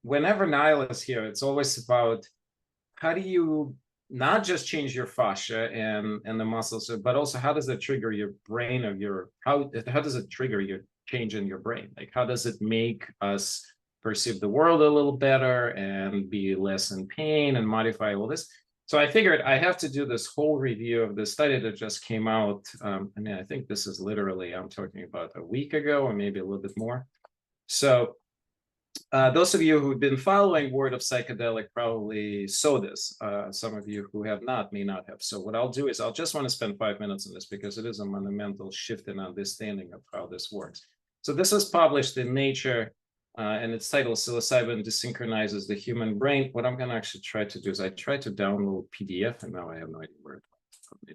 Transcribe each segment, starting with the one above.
whenever Nyle is here, it's always about how do you not just change your fascia and the muscles, but also how does it trigger your brain of your how does it trigger your change in your brain? Like how does it make us perceive the world a little better and be less in pain and modify all this? So I figured I have to do this whole review of the study that just came out. I think this is literally, I'm talking about a week ago or maybe a little bit more. So those of you who've been following Word of Psychedelic probably saw this. Some of you who have not may not have. So what I'll do is I'll just want to spend 5 minutes on this because it is a monumental shift in understanding of how this works. So this was published in Nature, and it's titled Psilocybin Desynchronizes the Human Brain. What I'm going to actually try to do is I tried to download PDF, and now I have no idea where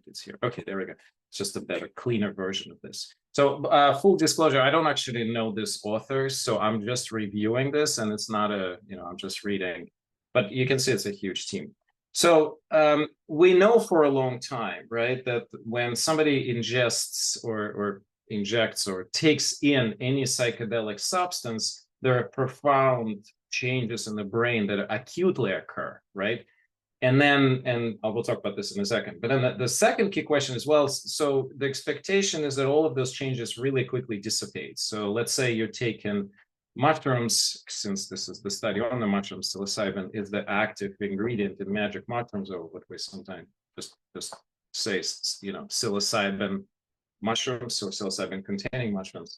it's here. Okay, there we go. It's just a better, cleaner version of this. So full disclosure, I don't actually know this author, so I'm just reviewing this, and it's not I'm just reading, but you can see it's a huge team. So we know for a long time, right, that when somebody ingests or injects or takes in any psychedelic substance, there are profound changes in the brain that acutely occur, right? And then, I will talk about this in a second, but then the second key question as well, so the expectation is that all of those changes really quickly dissipate. So let's say you're taking mushrooms, since this is the study on the mushrooms, psilocybin is the active ingredient in magic mushrooms, or what we sometimes just say, psilocybin mushrooms or psilocybin containing mushrooms.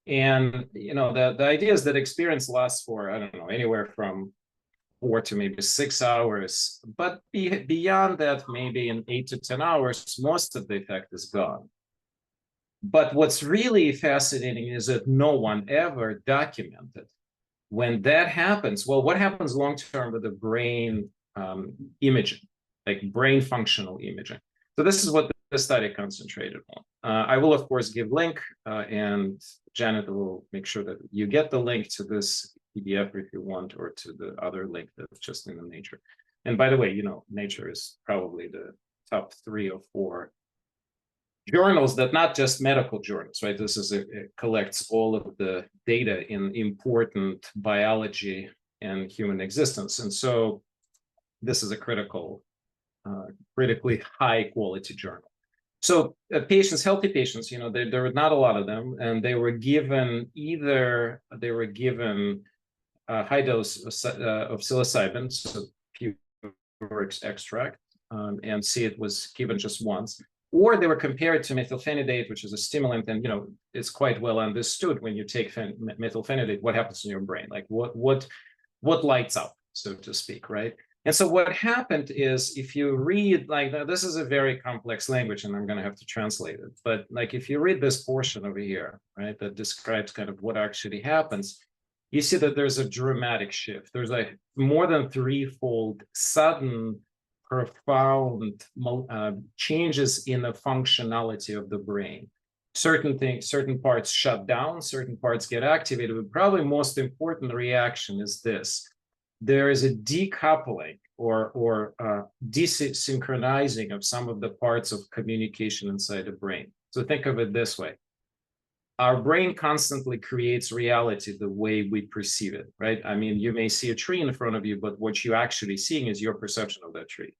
And, the idea is that experience lasts for, I don't know, anywhere from 4 to maybe 6 hours, but beyond that, maybe in 8 to 10 hours, most of the effect is gone. But what's really fascinating is that no one ever documented when that happens. Well, what happens long-term with the brain imaging, like brain functional imaging? So this is what the study concentrated on. I will, of course, give link, and Janet will make sure that you get the link to this PDF if you want, or to the other link that's just in the Nature. And by the way, Nature is probably the top 3 or 4 journals that not just medical journals, right? This is it collects all of the data in important biology and human existence. And so this is a critically high quality journal. So patients, healthy patients, there were not a lot of them, and they were given high dose of psilocybin, so pure extract, and see it was given just once, or they were compared to methylphenidate, which is a stimulant, and it's quite well understood when you take methylphenidate what happens in your brain, like what lights up, so to speak, right? And so what happened is, if you read, like, this is a very complex language, and I'm going to have to translate it, but like if you read this portion over here, right, that describes kind of what actually happens, you see that there's a dramatic shift. There's like more than 3-fold sudden, profound changes in the functionality of the brain. Certain parts shut down, certain parts get activated. But probably most important reaction is this. There is a decoupling or desynchronizing of some of the parts of communication inside the brain. So think of it this way. Our brain constantly creates reality the way we perceive it, right? I mean, you may see a tree in front of you, but what you're actually seeing is your perception of that tree.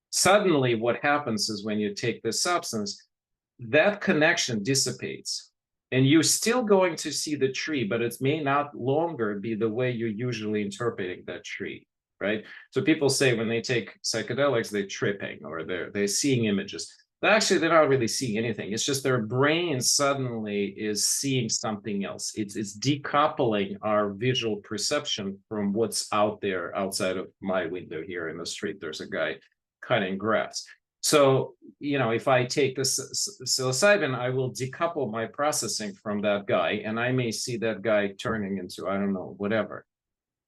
Suddenly, what happens is when you take this substance, that connection dissipates. And you're still going to see the tree, but it may not longer be the way you're usually interpreting that tree, right? So people say when they take psychedelics, they're tripping or they're seeing images. But actually, they're not really seeing anything. It's just their brain suddenly is seeing something else. It's decoupling our visual perception from what's out there outside of my window here in the street. There's a guy cutting grass. So, if I take this psilocybin, I will decouple my processing from that guy, and I may see that guy turning into, I don't know, whatever.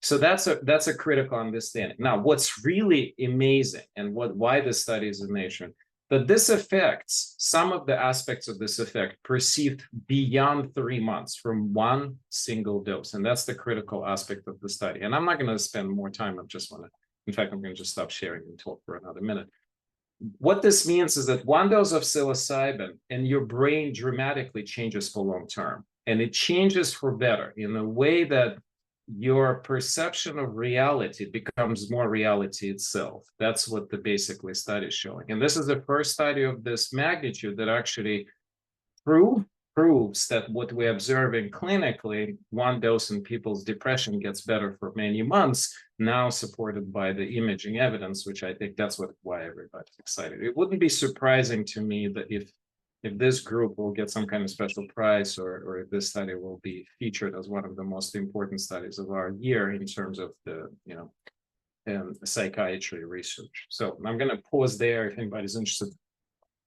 So that's a critical understanding. Now, what's really amazing, and why this study is in Nature, that this affects some of the aspects of this effect perceived beyond 3 months from one single dose, and that's the critical aspect of the study. And I'm not going to spend more time. In fact, I'm going to just stop sharing and talk for another minute. What this means is that one dose of psilocybin and your brain dramatically changes for long term, and it changes for better in a way that your perception of reality becomes more reality itself. That's what the basically study is showing. And this is the first study of this magnitude that actually proves that what we're observing clinically, one dose in people's depression gets better for many months, now supported by the imaging evidence, which I think that's why everybody's excited. It wouldn't be surprising to me that if this group will get some kind of special prize, or if this study will be featured as one of the most important studies of our year in terms of the psychiatry research. So I'm going to pause there. If anybody's interested,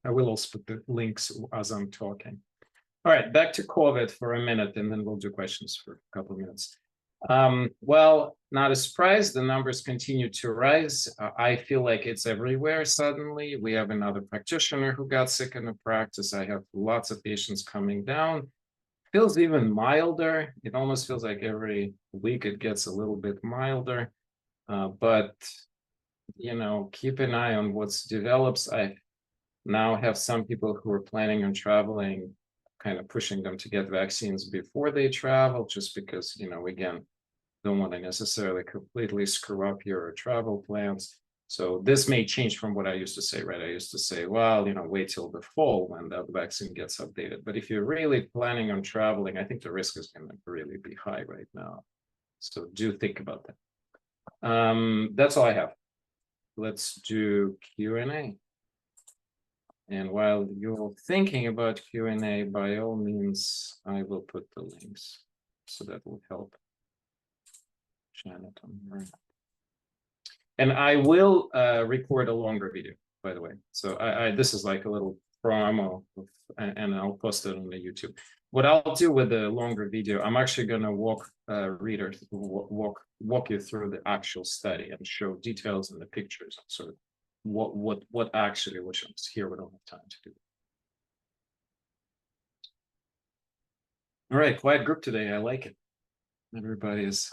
I will also put the links as I'm talking. All right, back to COVID for a minute, and then we'll do questions for a couple of minutes. Well, not a surprise, the numbers continue to rise. I feel like it's everywhere suddenly. We have another practitioner who got sick in the practice. I have lots of patients coming down. Feels even milder. It almost feels like every week it gets a little bit milder. But, keep an eye on what's develops. I now have some people who are planning on traveling, kind of pushing them to get vaccines before they travel, just because, again, don't want to necessarily completely screw up your travel plans. So this may change from what I used to say, right? I used to say, well, wait till the fall when the vaccine gets updated. But if you're really planning on traveling, I think the risk is going to really be high right now. So do think about that. That's all I have. Let's do Q&A. And while you're thinking about Q&A, by all means, I will put the links. So that will help Janet on here. And I will record a longer video, by the way. So this is like a little promo, and I'll post it on the YouTube. What I'll do with the longer video, I'm actually going to walk readers, walk you through the actual study and show details and the pictures, sort of what actually was here. We don't have time to do. All right, quiet group today. I like it. Everybody is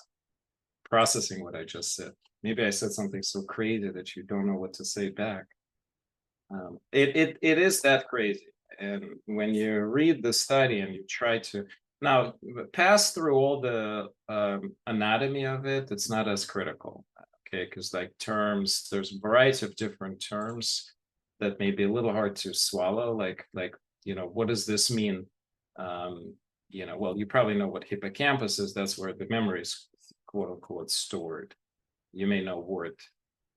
processing what I just said. Maybe I said something so crazy that you don't know what to say back. It is that crazy. And when you read the study and you try to now pass through all the anatomy of it, it's not as critical. Okay, because like terms, there's a variety of different terms that may be a little hard to swallow. Like what does this mean? Well, you probably know what hippocampus is. That's where the memory is, quote unquote, stored. You may know word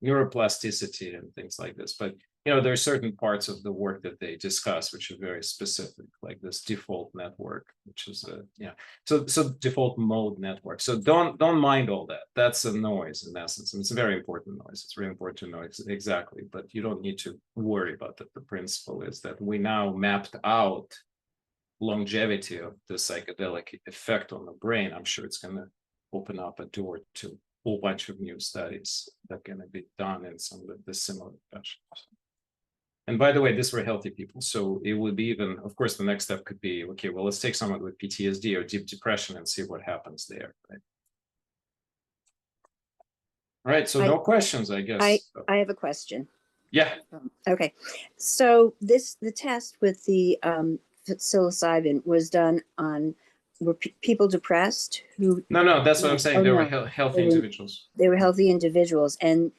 neuroplasticity and things like this, but there are certain parts of the work that they discuss which are very specific, like this default network, which is so default mode network. So don't mind all that. That's a noise in essence, and it's a very important noise. It's really important to know exactly, but you don't need to worry about that. The principle is that we now mapped out longevity of the psychedelic effect on the brain. I'm sure it's going to open up a door to a whole bunch of new studies that are going to be done in some of the similar fashion. And by the way, these were healthy people. So it would be even, of course, the next step could be, okay, well, let's take someone with PTSD or deep depression and see what happens there. Right? All right, so no questions, I guess. I have a question. Yeah. Okay, so the test with the psilocybin was done on, were people depressed who? No, that's what I'm saying. They were healthy individuals. They were healthy individuals, and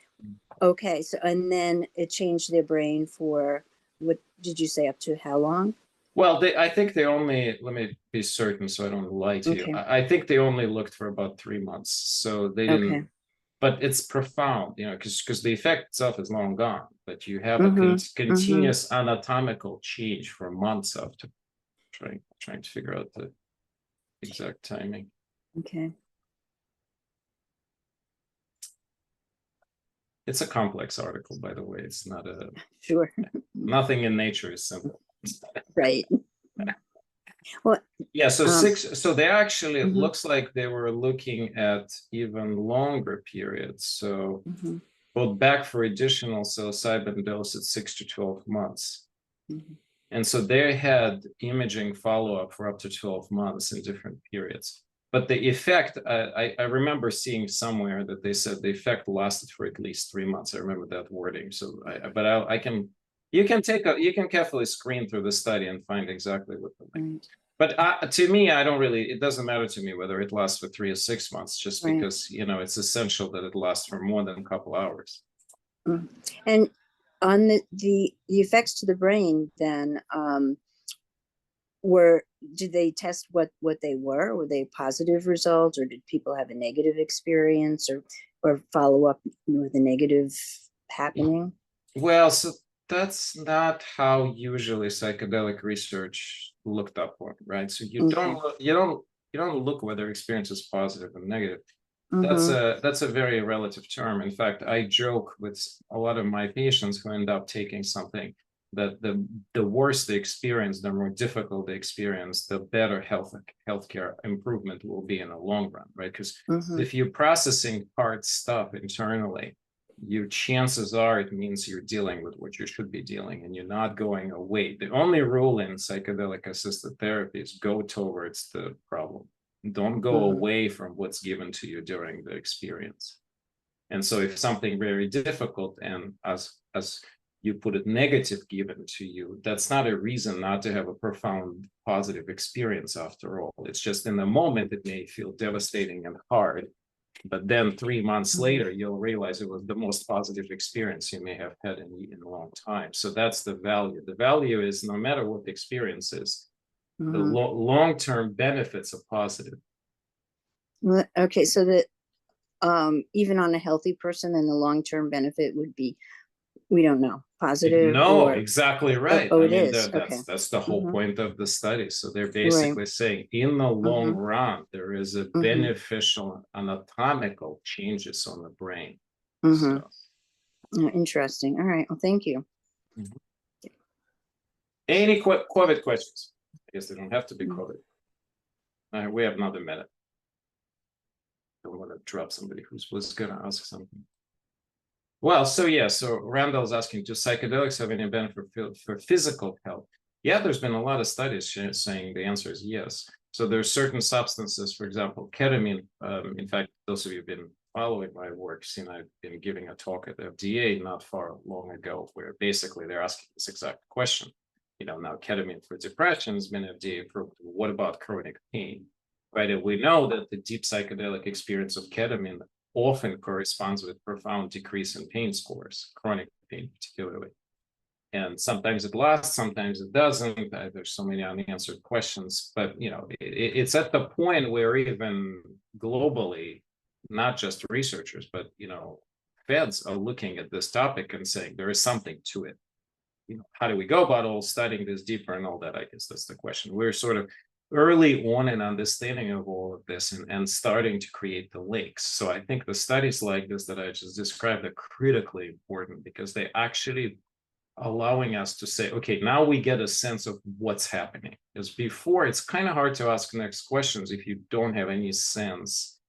okay, so and then it changed their brain for, what did you say, up to how long? Well, I think they only, let me be certain so I don't lie to you. I think they only looked for about 3 months, so they didn't. Okay. But it's profound, because the effect itself is long gone, but you have a continuous anatomical change for months after. Trying to figure out the exact timing. Okay. It's a complex article, by the way. It's not a sure. Nothing in nature is simple. Right. Well, yeah. So So they actually, it looks like they were looking at even longer periods. So both back for additional psilocybin dose at 6 to 12 months. And so they had imaging follow-up for up to 12 months in different periods. But the effect, I remember seeing somewhere that they said the effect lasted for at least 3 months. I remember that wording. So, you can carefully screen through the study and find exactly what the link. But to me, it doesn't matter to me whether it lasts for 3 or 6 months, just Right. because, it's essential that it lasts for more than a couple hours. Mm. And on the effects to the brain, then, did they test what they were? Were they positive results, or did people have a negative experience, or follow up with a negative happening? Well, so that's not how usually psychedelic research looked up on, right? So you Okay. don't look whether experience is positive or negative. That's a very relative term. In fact, I joke with a lot of my patients who end up taking something that the worse the experience, the more difficult the experience, the better healthcare improvement will be in the long run, right? Because if you're processing hard stuff internally, your chances are it means you're dealing with what you should be dealing, and you're not going away. The only rule in psychedelic assisted therapy is go towards the problem. Don't go away from what's given to you during the experience. And so if something very difficult and as you put it, negative given to you, that's not a reason not to have a profound positive experience after all. It's just in the moment it may feel devastating and hard, but then 3 months later you'll realize it was the most positive experience you may have had in a long time. So that's the value. The value is, no matter what the experience is, the long-term benefits are positive. Okay, so that even on a healthy person, then the long-term benefit would be, we don't know, positive? No, or exactly right. Oh, I it mean, is. Okay. that's the whole point of the study. So they're Right. basically saying in the long run, there is a beneficial anatomical changes on the brain. So, Oh, interesting. All right. Well, thank you. any COVID questions? I guess they don't have to be COVID. All right, we have another minute. I don't want to drop somebody who was going to ask something. Well, so Randall's asking, do psychedelics have any benefit for physical health? Yeah, there's been a lot of studies saying the answer is yes. So there's certain substances, for example, ketamine. In fact, those of you who've been following my work, I've been giving a talk at the FDA not far long ago, where basically they're asking this exact question. Now ketamine for depression has been FDA approved. What about chronic pain? Right? And we know that the deep psychedelic experience of ketamine often corresponds with profound decrease in pain scores, chronic pain particularly. And sometimes it lasts, sometimes it doesn't. There's so many unanswered questions, but it's at the point where even globally, not just researchers, but feds are looking at this topic and saying there is something to it. How do we go about all studying this deeper and all that? I guess that's the question. We're sort of early on in understanding of all of this and starting to create the links. So I think the studies like this that I just described are critically important, because they actually allowing us to say, okay, now we get a sense of what's happening. Because before, it's kind of hard to ask next questions if you don't have any sense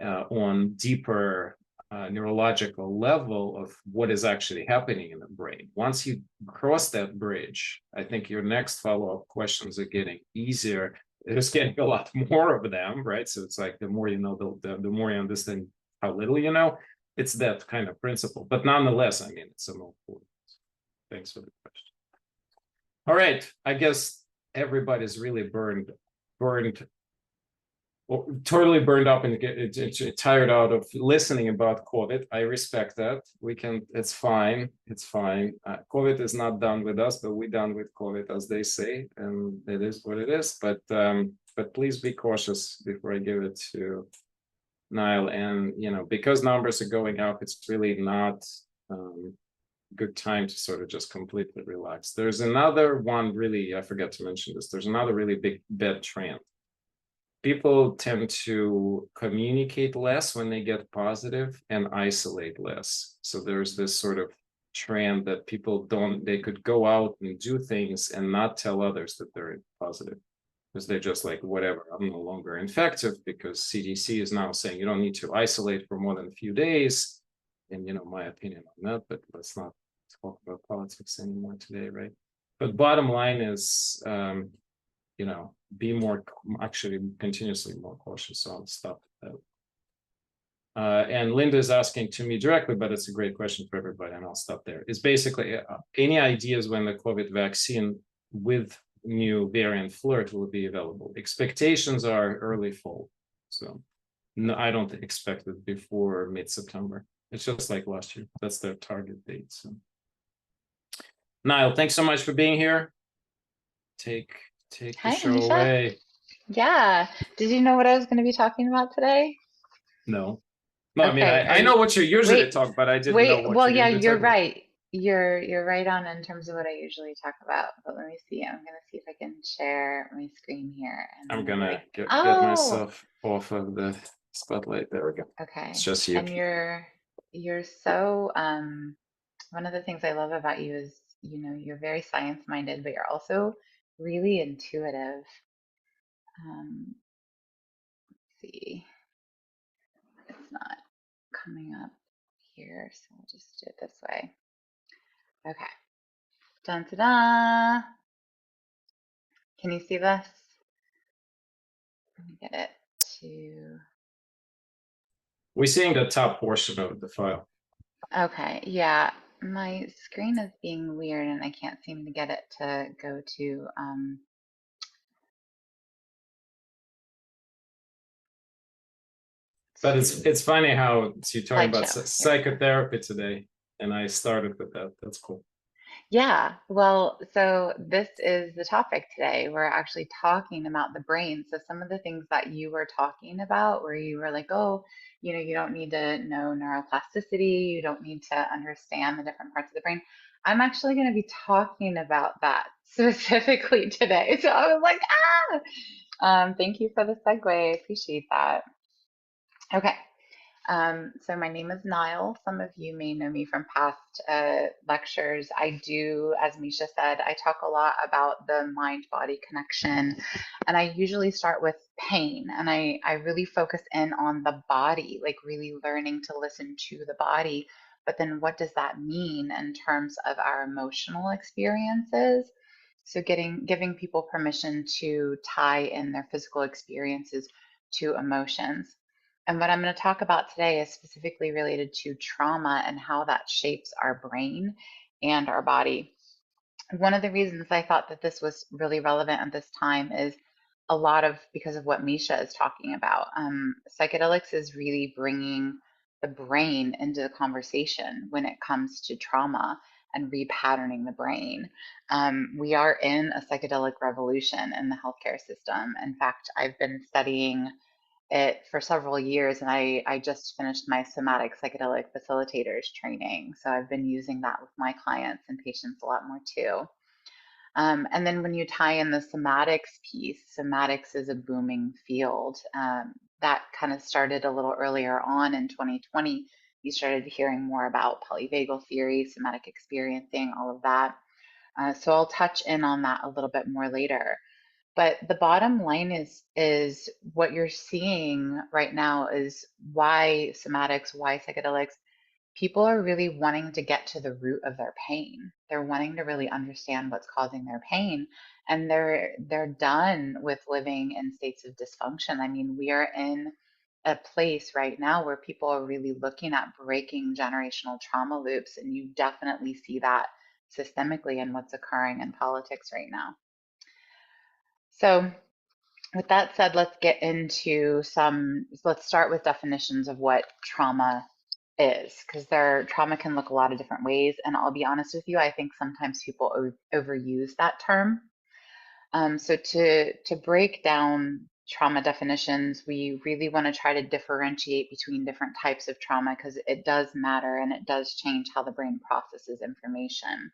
on deeper neurological level of what is actually happening in the brain. Once you cross that bridge, I think your next follow-up questions are getting easier. There's getting a lot more of them, right? So it's like the more you know, the more you understand how little you know. It's that kind of principle. But nonetheless, I mean, it's a more important. Thanks for the question. All right, I guess everybody's really burned totally burned up and tired out of listening about COVID. I respect that. It's fine. It's fine. COVID is not done with us, but we're done with COVID, as they say, and it is what it is. But please be cautious before I give it to Nyle. And because numbers are going up, it's really not good time to sort of just completely relax. There's another one, really, I forgot to mention this. There's another really bad trend. People tend to communicate less when they get positive and isolate less. So there's this sort of trend that people they could go out and do things and not tell others that they're positive, because they're just like, whatever, I'm no longer infective, because CDC is now saying you don't need to isolate for more than a few days. And my opinion on that, but let's not talk about politics anymore today, right? But bottom line is, be more, actually continuously more cautious. So I'll stop that. And Linda's asking to me directly, but it's a great question for everybody, and I'll stop there. It's basically any ideas when the COVID vaccine with new variant flirt will be available. Expectations are early fall. So no, I don't expect it before mid-September. It's just like last year. That's their target date. So Nyle, thanks so much for being here. Take the Hi, show Anisha. away. Yeah. Did you know what I was going to be talking about today? No. No, I mean, Okay. I know what you usually Wait, talk, but I didn't know wait. what Well, you're yeah, going to be you're talking about. right. You're right on in terms of what I usually talk about. But let me see. I'm gonna see if I can share my screen here, and I'm then maybe gonna we. get Oh, myself off of the spotlight. There we go. It's okay. just you. And you're so one of the things I love about you is, you're very science minded, but you're also really intuitive. Let's see. It's not coming up here, so I'll just do it this way. Okay. Dun da da. Can you see this? Let me get it to. We're seeing the top portion of the file. Okay, yeah. My screen is being weird and I can't seem to get it to go to But it's funny how you're talking about slideshow. Here we go. psychotherapy today, and I started with that. That's cool. Yeah, well, so this is the topic today. We're actually talking about the brain. So some of the things that you were talking about, where you were like, oh, you don't need to know neuroplasticity, you don't need to understand the different parts of the brain. I'm actually going to be talking about that specifically today. So I was like, thank you for the segue. I appreciate that. Okay. So my name is Nyle. Some of you may know me from past lectures. I do, as Misha said, I talk a lot about the mind-body connection, and I usually start with pain, and I really focus in on the body, like really learning to listen to the body. But then what does that mean in terms of our emotional experiences? So giving people permission to tie in their physical experiences to emotions. And what I'm going to talk about today is specifically related to trauma and how that shapes our brain and our body. One of the reasons I thought that this was really relevant at this time is a lot of because of what Misha is talking about. Psychedelics is really bringing the brain into the conversation when it comes to trauma and repatterning the brain. We are in a psychedelic revolution in the healthcare system. In fact, I've been studying it for several years, and I just finished my somatic psychedelic facilitators training. So I've been using that with my clients and patients a lot more too. And then when you tie in the somatics piece, somatics is a booming field. That kind of started a little earlier on in 2020. You started hearing more about polyvagal theory, somatic experiencing, all of that. So I'll touch in on that a little bit more later. But the bottom line is what you're seeing right now is why somatics, why psychedelics, people are really wanting to get to the root of their pain. They're wanting to really understand what's causing their pain, and they're done with living in states of dysfunction. I mean, we are in a place right now where people are really looking at breaking generational trauma loops, and you definitely see that systemically in what's occurring in politics right now. So with that said, let's start with definitions of what trauma is, because trauma can look a lot of different ways. And I'll be honest with you, I think sometimes people overuse that term. So to break down trauma definitions, we really want to try to differentiate between different types of trauma because it does matter and it does change how the brain processes information.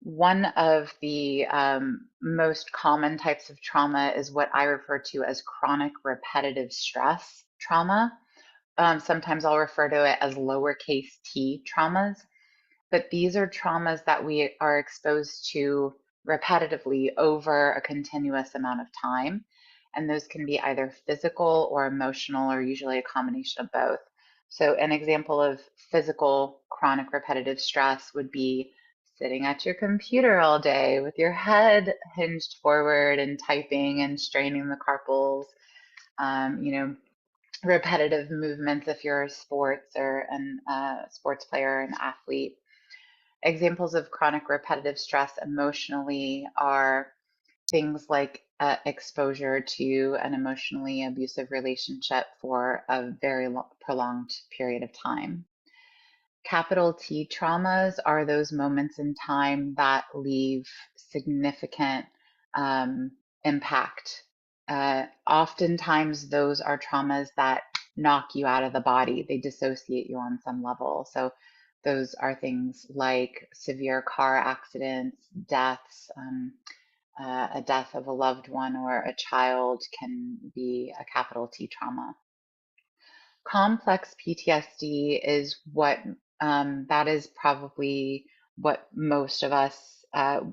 One of the most common types of trauma is what I refer to as chronic repetitive stress trauma. Sometimes I'll refer to it as lowercase t traumas, but these are traumas that we are exposed to repetitively over a continuous amount of time. And those can be either physical or emotional, or usually a combination of both. So, an example of physical chronic repetitive stress would be sitting at your computer all day with your head hinged forward and typing and straining the carpals. You know, repetitive movements if you're a sports or a sports player or an athlete. Examples of chronic repetitive stress emotionally are things like exposure to an emotionally abusive relationship for a very prolonged period of time. Capital T traumas are those moments in time that leave significant impact. Oftentimes, those are traumas that knock you out of the body, they dissociate you on some level. So, those are things like severe car accidents, deaths. A death of a loved one or a child can be a capital T trauma. Complex PTSD is what that is probably what most of us,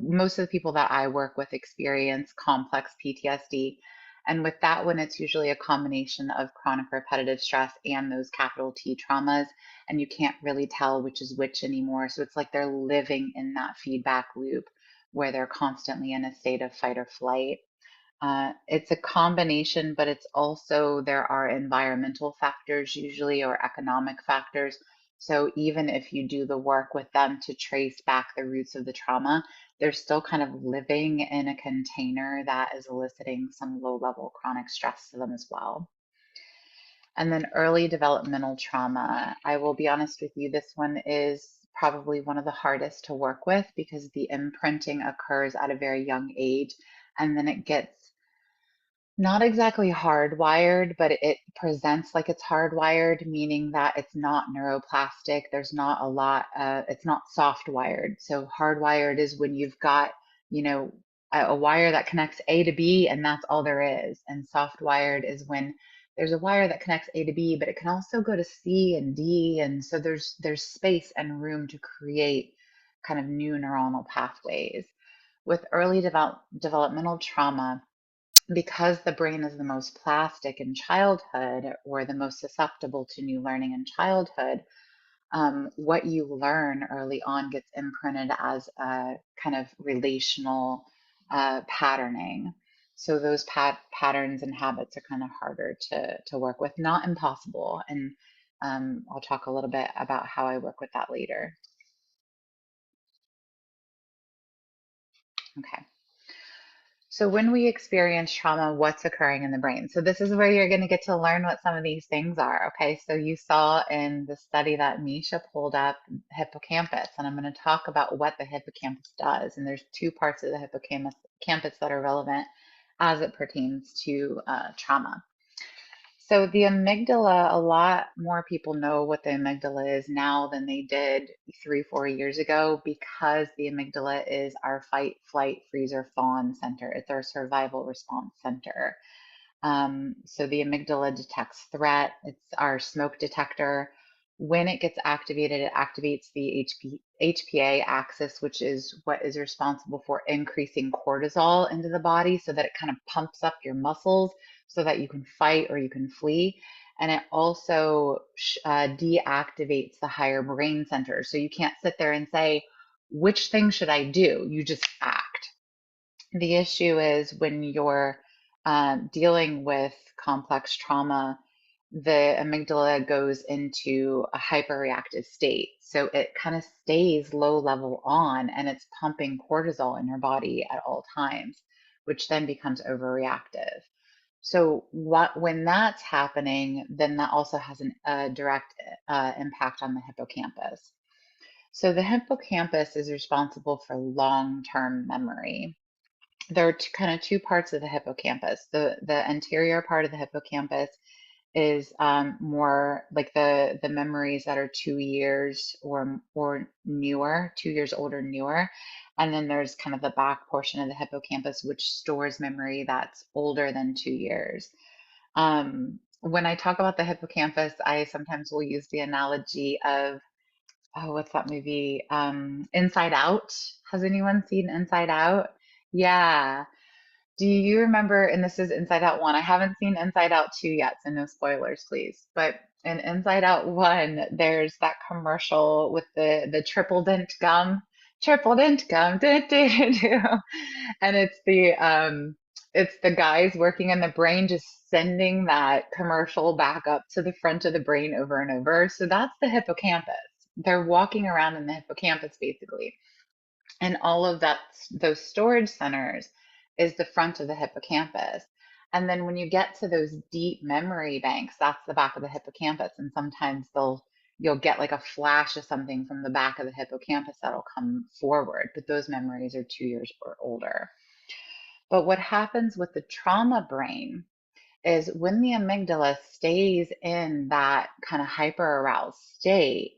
most of the people that I work with experience complex PTSD. And with that one, it's usually a combination of chronic repetitive stress and those capital T traumas. And you can't really tell which is which anymore. So it's like they're living in that feedback loop where they're constantly in a state of fight or flight. It's a combination, but it's also there are environmental factors usually or economic factors. So even if you do the work with them to trace back the roots of the trauma, they're still kind of living in a container that is eliciting some low level chronic stress to them as well. And then early developmental trauma. I will be honest with you, this one is probably one of the hardest to work with because the imprinting occurs at a very young age and then it gets not exactly hardwired, but it presents like it's hardwired, meaning that it's not neuroplastic. There's not a lot, it's not soft wired. So hardwired is when you've got, you know, a wire that connects A to B and that's all there is. And soft wired is when there's a wire that connects A to B, but it can also go to C and D. And so there's space and room to create kind of new neuronal pathways. With early developmental trauma, because the brain is the most plastic in childhood or the most susceptible to new learning in childhood, what you learn early on gets imprinted as a kind of relational patterning. So those patterns and habits are kind of harder to work with, not impossible. And I'll talk a little bit about how I work with that later. Okay. So when we experience trauma, what's occurring in the brain? So this is where you're going to get to learn what some of these things are. Okay. So you saw in the study that Misha pulled up hippocampus, and I'm going to talk about what the hippocampus does. And there's two parts of the hippocampus that are relevant as it pertains to trauma. So the amygdala, a lot more people know what the amygdala is now than they did 3, 4 years ago because the amygdala is our fight, flight, freeze, or fawn center. It's our survival response center. So the amygdala detects threat. It's our smoke detector. When it gets activated, it activates the HPA axis, which is what is responsible for increasing cortisol into the body so that it kind of pumps up your muscles so that you can fight or you can flee. And it also deactivates the higher brain centers. So you can't sit there and say, which thing should I do? You just act. The issue is when you're dealing with complex trauma, the amygdala goes into a hyperreactive state. So it kind of stays low level on and it's pumping cortisol in your body at all times, which then becomes overreactive. So when that's happening, then that also has a direct impact on the hippocampus. So the hippocampus is responsible for long-term memory. There are kind of two parts of the hippocampus. The anterior part of the hippocampus is more like the memories that are 2 years or newer, 2 years old or newer. And then there's kind of the back portion of the hippocampus, which stores memory that's older than 2 years. When I talk about the hippocampus, I sometimes will use the analogy of, oh, what's that movie? Inside Out. Has anyone seen Inside Out? Yeah. Do you remember, and this is Inside Out 1, I haven't seen Inside Out 2 yet, so no spoilers, please. But in Inside Out 1, there's that commercial with the triple dent gum. Triple dent gum. Do, do, do, do. And it's the guys working in the brain just sending that commercial back up to the front of the brain over and over. So that's the hippocampus. They're walking around in the hippocampus basically. And all of those storage centers is the front of the hippocampus. And then when you get to those deep memory banks, that's the back of the hippocampus. And sometimes you'll get like a flash of something from the back of the hippocampus that'll come forward, but those memories are 2 years or older. But what happens with the trauma brain is when the amygdala stays in that kind of hyper aroused state,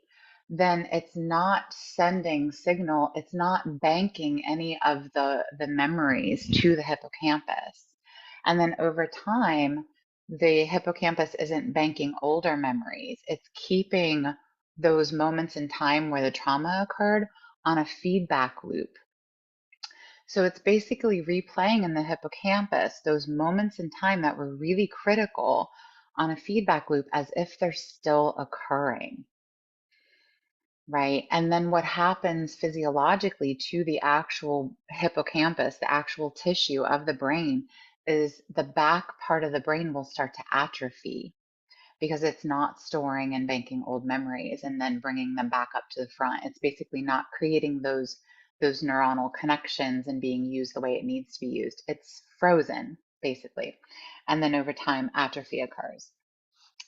then it's not sending signal, it's not banking any of the memories to the hippocampus. And then over time, the hippocampus isn't banking older memories, it's keeping those moments in time where the trauma occurred on a feedback loop. So it's basically replaying in the hippocampus those moments in time that were really critical on a feedback loop as if they're still occurring, right? And then what happens physiologically to the actual hippocampus, the actual tissue of the brain, is the back part of the brain will start to atrophy because it's not storing and banking old memories and then bringing them back up to the front. It's basically not creating those neuronal connections and being used the way it needs to be used. It's frozen, basically. And then over time, atrophy occurs.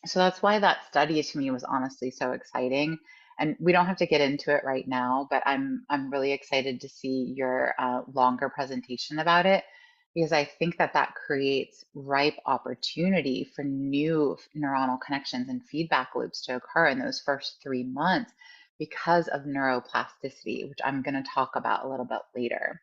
So that's why that study to me was honestly so exciting. And we don't have to get into it right now, but I'm really excited to see your longer presentation about it because I think that that creates ripe opportunity for new neuronal connections and feedback loops to occur in those first 3 months because of neuroplasticity, which I'm going to talk about a little bit later.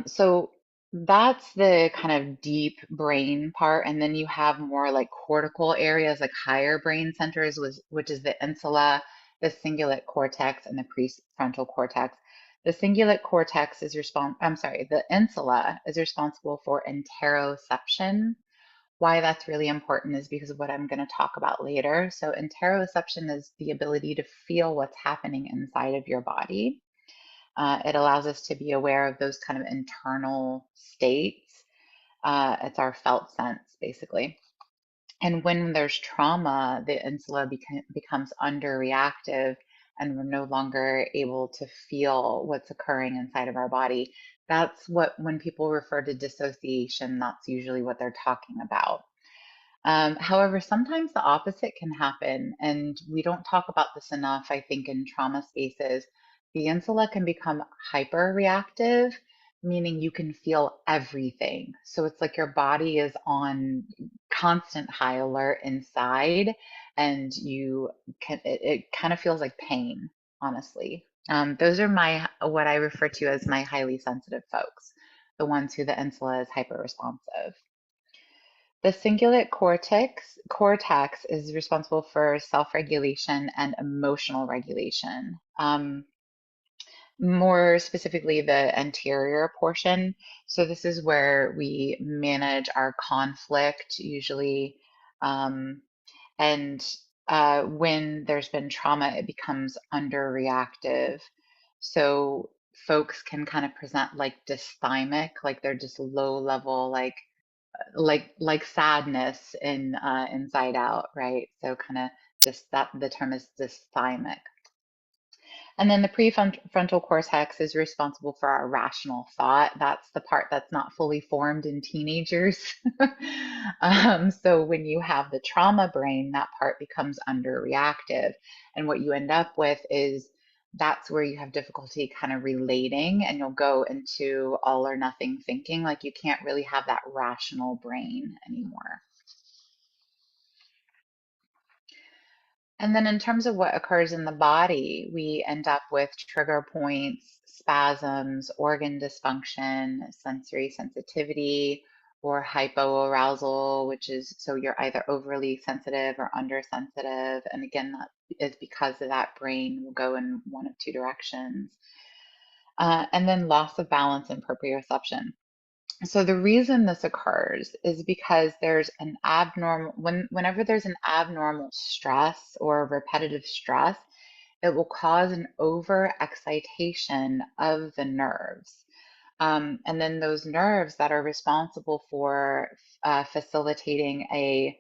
So that's the kind of deep brain part. And then you have more like cortical areas, like higher brain centers, which is the insula, the cingulate cortex, and the prefrontal cortex. The cingulate cortex is the insula is responsible for interoception. Why that's really important is because of what I'm going to talk about later. So interoception is the ability to feel what's happening inside of your body. It allows us to be aware of those kind of internal states. It's our felt sense, basically. And when there's trauma, the insula becomes underreactive and we're no longer able to feel what's occurring inside of our body. That's when people refer to dissociation, that's usually what they're talking about. However, sometimes the opposite can happen, and we don't talk about this enough, I think, in trauma spaces. The insula can become hyperreactive, meaning you can feel everything. So it's like your body is on constant high alert inside, and it kind of feels like pain, honestly. Those are what I refer to as my highly sensitive folks, the ones who the insula is hyper responsive. The cingulate cortex is responsible for self-regulation and emotional regulation. More specifically, the anterior portion. So this is where we manage our conflict usually. And when there's been trauma, it becomes underreactive. So folks can kind of present like dysthymic, like they're just low level, like sadness in Inside Out, right? So kind of just that the term is dysthymic. And then the prefrontal cortex is responsible for our rational thought. That's the part that's not fully formed in teenagers. So when you have the trauma brain, that part becomes underreactive. And what you end up with is that's where you have difficulty kind of relating, and you'll go into all or nothing thinking, like you can't really have that rational brain anymore. And then in terms of what occurs in the body, we end up with trigger points, spasms, organ dysfunction, sensory sensitivity, or hypoarousal, which is so you're either overly sensitive or undersensitive. And again, that is because of that brain will go in one of two directions. And then loss of balance and proprioception. So the reason this occurs is because there's an whenever there's an abnormal stress or repetitive stress, it will cause an overexcitation of the nerves. And then those nerves that are responsible for facilitating a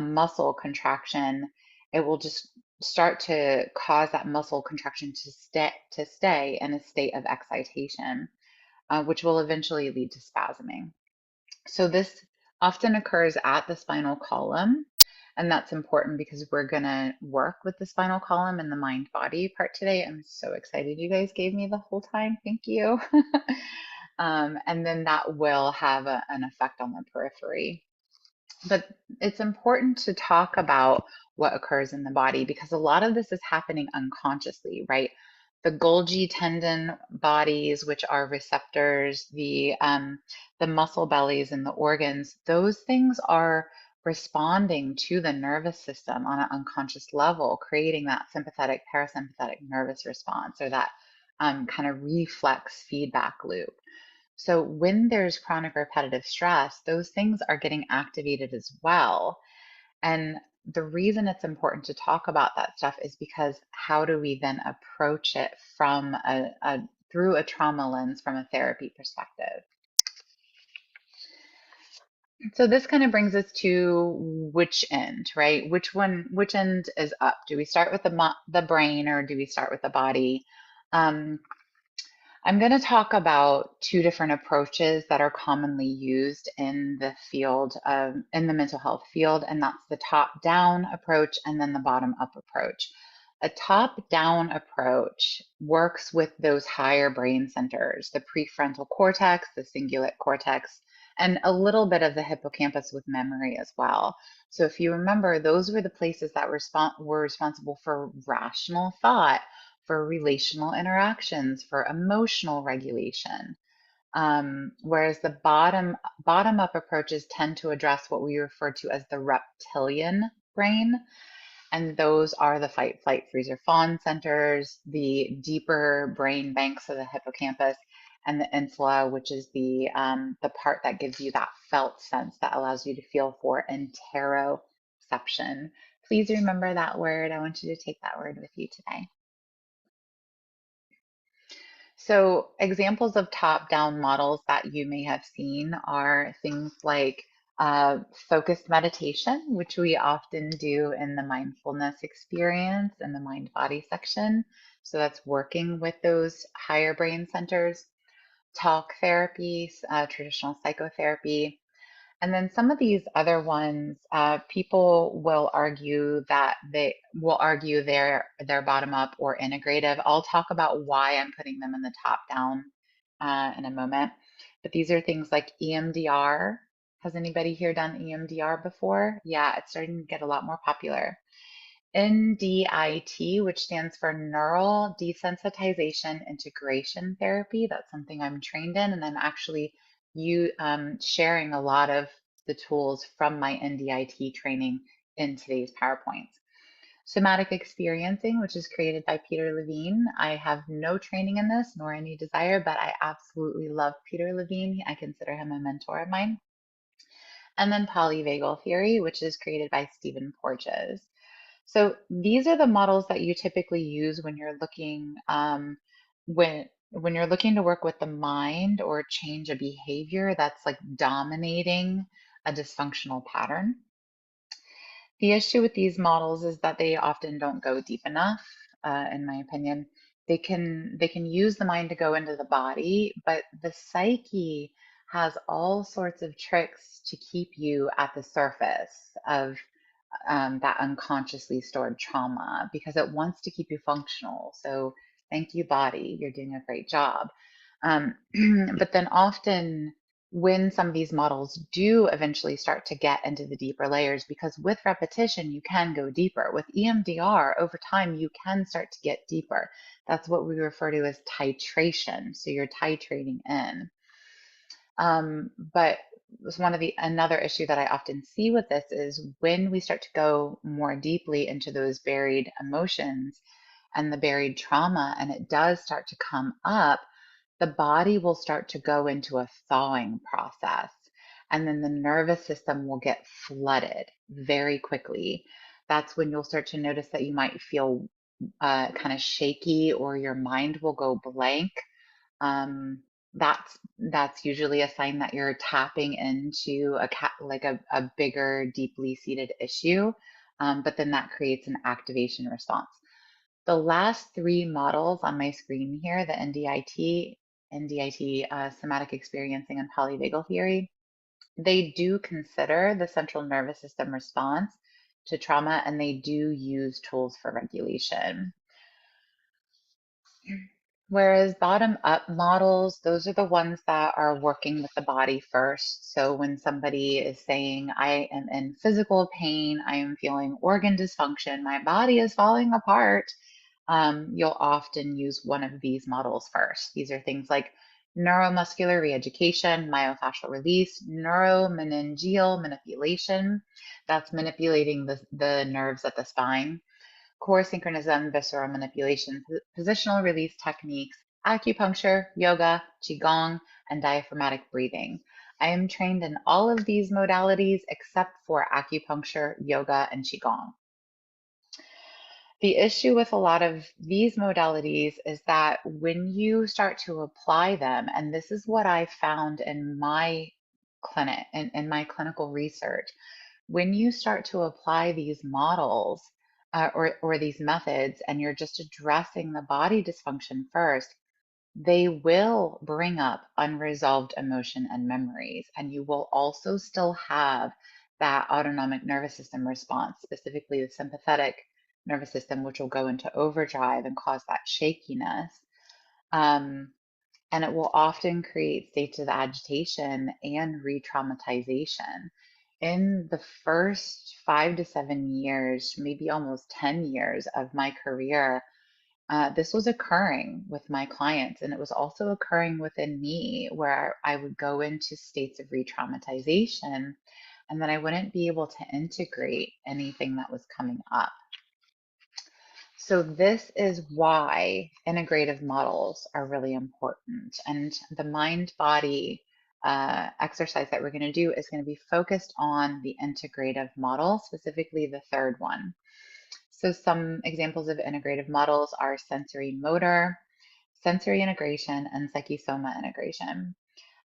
muscle contraction, it will just start to cause that muscle contraction to stay in a state of excitation. which will eventually lead to spasming. So this often occurs at the spinal column, and that's important because we're going to work with the spinal column and the mind-body part today. I'm so excited you guys gave me the whole time. Thank you. And then that will have an effect on the periphery. But it's important to talk about what occurs in the body because a lot of this is happening unconsciously, right? The Golgi tendon bodies, which are receptors, the muscle bellies and the organs, those things are responding to the nervous system on an unconscious level, creating that sympathetic parasympathetic nervous response or that kind of reflex feedback loop. So when there's chronic repetitive stress, those things are getting activated as well. And the reason it's important to talk about that stuff is because how do we then approach it from through a trauma lens from a therapy perspective? So this kind of brings us to which end, right? Which end is up? Do we start with the brain or do we start with the body? I'm going to talk about two different approaches that are commonly used in the field in the mental health field, and that's the top-down approach and then the bottom-up approach. A top-down approach works with those higher brain centers, the prefrontal cortex, the cingulate cortex, and a little bit of the hippocampus with memory as well. So if you remember, those were the places that were responsible for rational thought, for relational interactions, for emotional regulation. Whereas the bottom-up approaches tend to address what we refer to as the reptilian brain. And those are the fight, flight, freeze, or fawn centers, the deeper brain banks of the hippocampus, and the insula, which is the part that gives you that felt sense that allows you to feel for interoception. Please remember that word. I want you to take that word with you today. So examples of top-down models that you may have seen are things like focused meditation, which we often do in the mindfulness experience in the mind-body section. So that's working with those higher brain centers. Talk therapy, traditional psychotherapy. And then some of these other ones, people will argue that they're bottom up or integrative. I'll talk about why I'm putting them in the top down in a moment. But these are things like EMDR. Has anybody here done EMDR before? Yeah, it's starting to get a lot more popular. NDIT, which stands for Neural Desensitization Integration Therapy. That's something I'm trained in, and I'm actually sharing a lot of the tools from my NDIT training in today's PowerPoints. Somatic experiencing, which is created by Peter Levine. I have no training in this nor any desire, but I absolutely love Peter Levine. I consider him a mentor of mine. And then polyvagal theory, which is created by Stephen Porges. So these are the models that you typically use when you're looking when you're looking to work with the mind or change a behavior that's like dominating a dysfunctional pattern. The issue with these models is that they often don't go deep enough, in my opinion. They can use the mind to go into the body, but the psyche has all sorts of tricks to keep you at the surface of that unconsciously stored trauma because it wants to keep you functional. So thank you, body. You're doing a great job. But then often when some of these models do eventually start to get into the deeper layers, because with repetition, you can go deeper. With EMDR, over time, you can start to get deeper. That's what we refer to as titration. So you're titrating in. But another issue that I often see with this is when we start to go more deeply into those buried emotions and the buried trauma, and it does start to come up, the body will start to go into a thawing process. And then the nervous system will get flooded very quickly. That's when you'll start to notice that you might feel kind of shaky or your mind will go blank. That's usually a sign that you're tapping into a bigger, deeply seated issue. But then that creates an activation response. The last three models on my screen here, the NDIT, NDIT, somatic experiencing and polyvagal theory, they do consider the central nervous system response to trauma, and they do use tools for regulation. Whereas bottom-up models, those are the ones that are working with the body first. So when somebody is saying, I am in physical pain, I am feeling organ dysfunction, my body is falling apart, you'll often use one of these models first. These are things like neuromuscular reeducation, myofascial release, neuromeningeal manipulation. That's manipulating the nerves at the spine. Core synchronism, visceral manipulation, positional release techniques, acupuncture, yoga, qigong, and diaphragmatic breathing. I am trained in all of these modalities except for acupuncture, yoga, and qigong. The issue with a lot of these modalities is that when you start to apply them, and this is what I found in my clinic, in my clinical research, when you start to apply these models or these methods and you're just addressing the body dysfunction first, they will bring up unresolved emotion and memories. And you will also still have that autonomic nervous system response, specifically the sympathetic nervous system, which will go into overdrive and cause that shakiness. And it will often create states of agitation and re-traumatization. In the first 5 to 7 years, maybe almost 10 years of my career, this was occurring with my clients, and it was also occurring within me where I would go into states of re-traumatization, and then I wouldn't be able to integrate anything that was coming up. So this is why integrative models are really important. And the mind-body exercise that we're going to do is going to be focused on the integrative model, specifically the third one. So some examples of integrative models are sensory motor, sensory integration, and psyche-soma integration.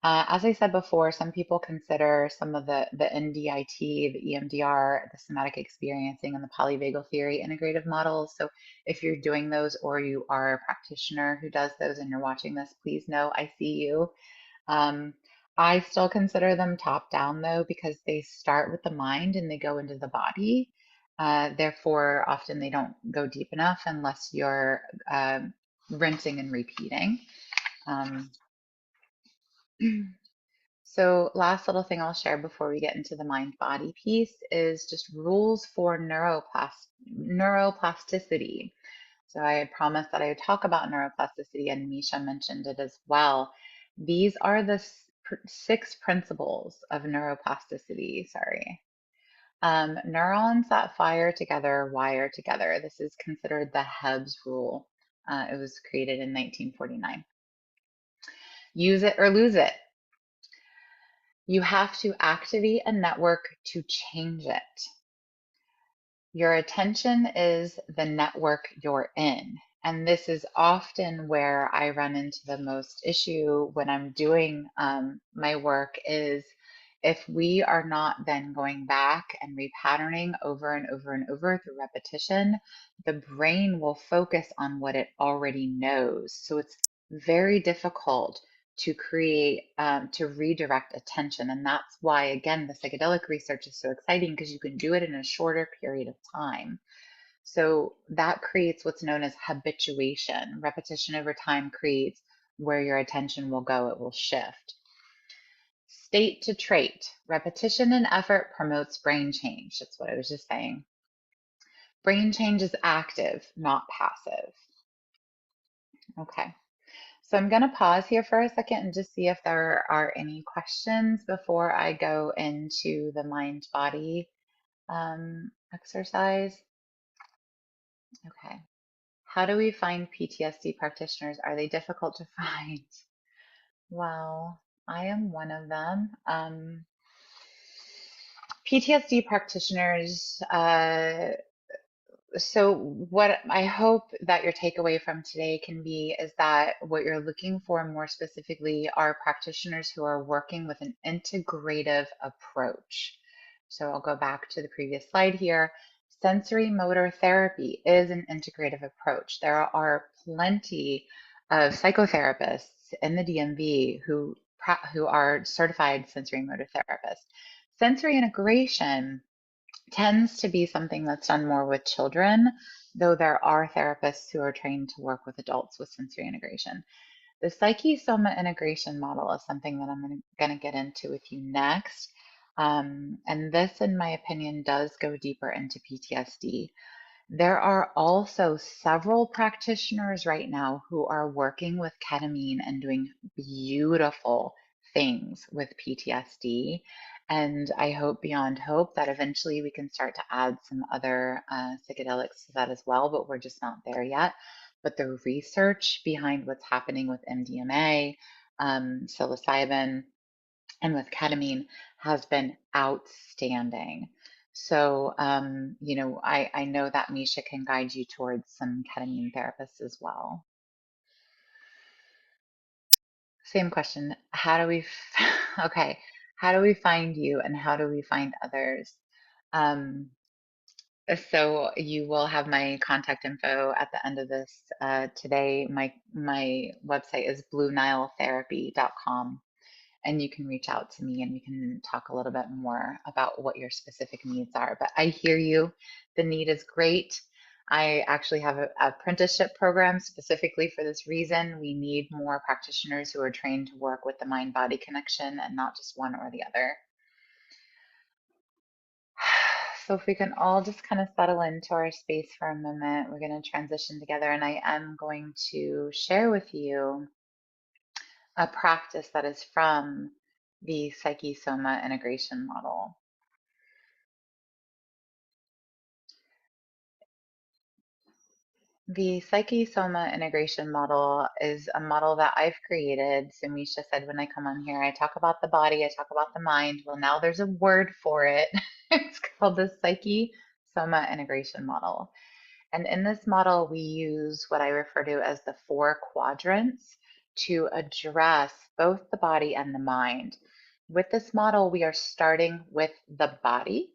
As I said before, some people consider some of the NDIT, the EMDR, the somatic experiencing, and the polyvagal theory integrative models. So if you're doing those or you are a practitioner who does those and you're watching this, please know I see you. I still consider them top down though, because they start with the mind and they go into the body. Therefore, often they don't go deep enough unless you're rinsing and repeating. So last little thing I'll share before we get into the mind-body piece is just rules for neuroplasticity. So I promised that I would talk about neuroplasticity, and Misha mentioned it as well. These are the 6 principles of neuroplasticity, neurons that fire together wire together. This is considered the Hebb's rule. It was created in 1949. Use it or lose it. You have to activate a network to change it. Your attention is the network you're in. And this is often where I run into the most issue when I'm doing my work is if we are not then going back and repatterning over and over and over through repetition, the brain will focus on what it already knows. So it's very difficult to create, to redirect attention. And that's why, again, the psychedelic research is so exciting because you can do it in a shorter period of time. So that creates what's known as habituation. Repetition over time creates where your attention will go, it will shift. State to trait. Repetition and effort promotes brain change. That's what I was just saying. Brain change is active, not passive. Okay. So I'm going to pause here for a second and just see if there are any questions before I go into the mind-body exercise. Okay. How do we find PTSD practitioners? Are they difficult to find? Well, I am one of them. PTSD practitioners, so what I hope that your takeaway from today can be is that what you're looking for more specifically are practitioners who are working with an integrative approach. So I'll go back to the previous slide here. Sensory motor therapy is an integrative approach. There are plenty of psychotherapists in the DMV who are certified sensory motor therapists. Sensory integration tends to be something that's done more with children, though there are therapists who are trained to work with adults with sensory integration. The Psyche-Soma integration model is something that I'm going to get into with you next. And this, in my opinion, does go deeper into PTSD. There are also several practitioners right now who are working with ketamine and doing beautiful things with PTSD. And I hope beyond hope that eventually we can start to add some other psychedelics to that as well, but we're just not there yet. But the research behind what's happening with MDMA, psilocybin, and with ketamine has been outstanding. So, I know that Misha can guide you towards some ketamine therapists as well. Same question. Okay, how do we find you and how do we find others? Um, so you will have my contact info at the end of this today. My website is blueniletherapy.com. And you can reach out to me and we can talk a little bit more about what your specific needs are. But I hear you. The need is great. I actually have an apprenticeship program specifically for this reason. We need more practitioners who are trained to work with the mind-body connection and not just one or the other. So if we can all just kind of settle into our space for a moment, we're going to transition together and I am going to share with you a practice that is from the Psyche-Soma integration model. The Psyche-Soma integration model is a model that I've created. So Misha said when I come on here, I talk about the body, I talk about the mind. Well, now there's a word for it. It's called the Psyche-Soma integration model. And in this model, we use what I refer to as the four quadrants to address both the body and the mind. With this model, we are starting with the body,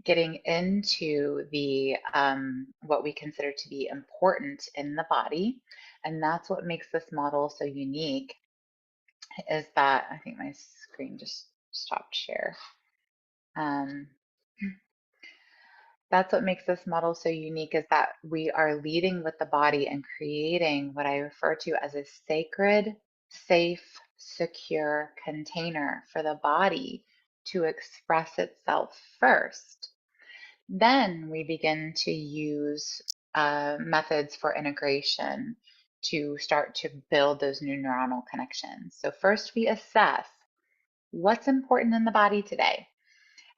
getting into the what we consider to be important in the body. And that's what makes this model so unique is that, I think my screen just stopped share. That's what makes this model so unique is that we are leading with the body and creating what I refer to as a sacred, safe, secure container for the body to express itself first. Then we begin to use methods for integration to start to build those new neuronal connections. So first we assess what's important in the body today.